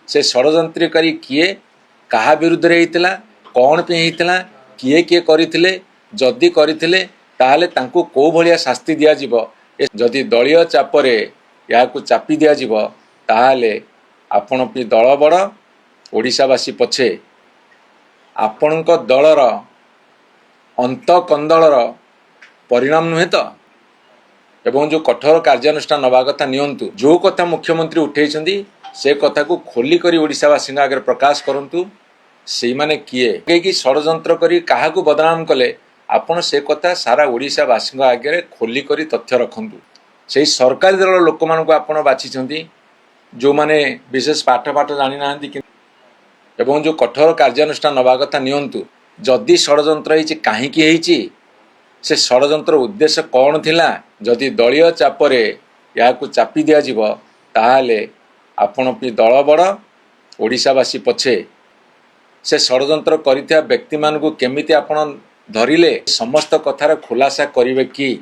से षड्यंत्रकारी किए कहा विरुद्ध होता कौन पे होता किए किए करथिले जदि करथिले ताहले तांकू को भलिया शास्ति दिया जिवो जदि दलीय चापरे या चापी दिया जिवो ताहले आपण भी दल बड़ ओडिशावासी पछे आपणक दलर अंत कंदलर परिणाम नुहे तो एवं जो कठोर कार्यानुष्ठान नवा कथा नियंतु जो कथा मुख्यमंत्री उठेइछंदी से कथा को खोली करी ओडिशावासी आगे प्रकाश करंतु से माने किए कि षड्यंत्र करी काहा को बदनाम कले आपण से कथा सारा ओडिशावासी आगे खोली करी तथ्य रखंतु से सरकारी दल लोक मानक आपण बाछिछंदी जो माने विशेष पाठ जानी नांती एवं जो कठोर कार्यानुष्ठान नवा कथा नियंतु जदि षड्यंत्र होइछि काहेकि होइछि से षड्यंत्र उद्देश्य कौन थिला जदि दलीय चापरे या चापी दिया जिवो ताहले आपण भी दल बड़ ओडिशावासी पछे से षड्यंत्र करिथिया व्यक्ति मानकु केमिति आपण धरिले समस्त कथार खुलासा करिवे कि